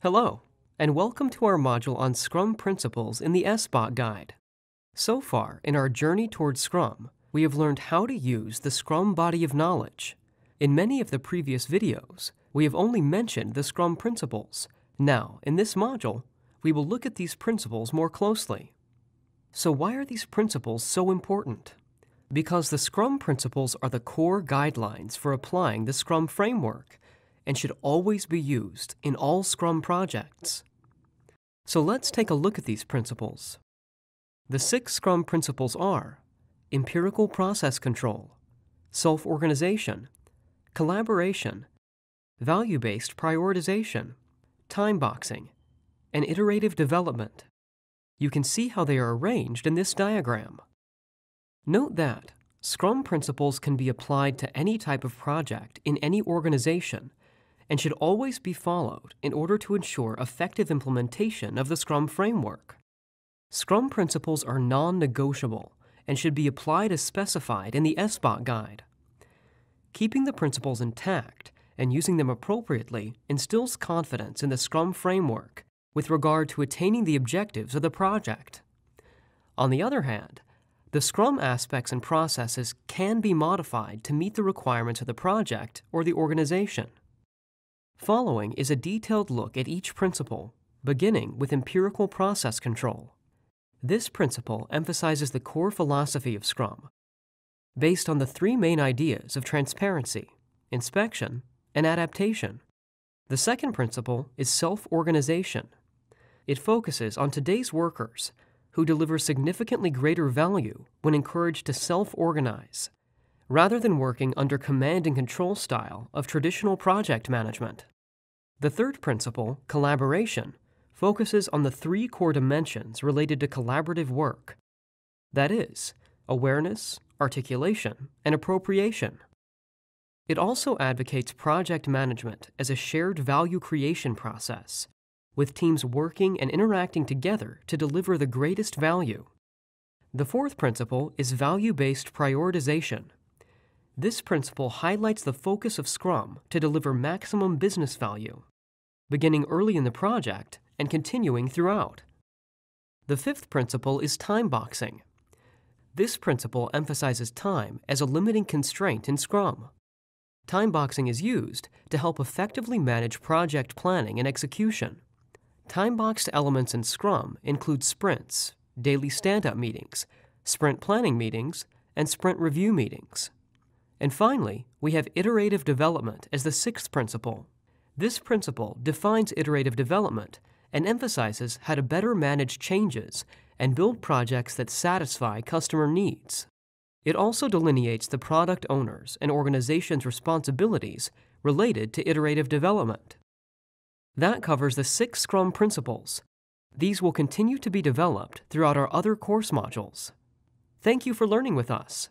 Hello, and welcome to our module on Scrum Principles in the SBOT Guide. So far, in our journey towards Scrum, we have learned how to use the Scrum body of knowledge. In many of the previous videos, we have only mentioned the Scrum principles. Now, in this module, we will look at these principles more closely. So why are these principles so important? Because the Scrum principles are the core guidelines for applying the Scrum Framework and should always be used in all Scrum projects. So let's take a look at these principles. The 6 Scrum principles are empirical process control, self-organization, collaboration, value-based prioritization, time boxing, and iterative development. You can see how they are arranged in this diagram. Note that Scrum principles can be applied to any type of project in any organization and should always be followed in order to ensure effective implementation of the Scrum Framework. Scrum principles are non-negotiable and should be applied as specified in the SBOT Guide. Keeping the principles intact and using them appropriately instills confidence in the Scrum Framework with regard to attaining the objectives of the project. On the other hand, the Scrum aspects and processes can be modified to meet the requirements of the project or the organization. Following is a detailed look at each principle, beginning with empirical process control. This principle emphasizes the core philosophy of Scrum, based on the 3 main ideas of transparency, inspection, and adaptation. The second principle is self-organization. It focuses on today's workers, who deliver significantly greater value when encouraged to self-organize, rather than working under command and control style of traditional project management. The third principle, collaboration, focuses on the 3 core dimensions related to collaborative work. That is, awareness, articulation, and appropriation. It also advocates project management as a shared value creation process, with teams working and interacting together to deliver the greatest value. The fourth principle is value-based prioritization. This principle highlights the focus of Scrum to deliver maximum business value, beginning early in the project and continuing throughout. The fifth principle is time boxing. This principle emphasizes time as a limiting constraint in Scrum. Time boxing is used to help effectively manage project planning and execution. Time-boxed elements in Scrum include sprints, daily stand-up meetings, sprint planning meetings, and sprint review meetings. And finally, we have iterative development as the 6th principle. This principle defines iterative development and emphasizes how to better manage changes and build projects that satisfy customer needs. It also delineates the product owners' and organization's responsibilities related to iterative development. That covers the 6 Scrum principles. These will continue to be developed throughout our other course modules. Thank you for learning with us.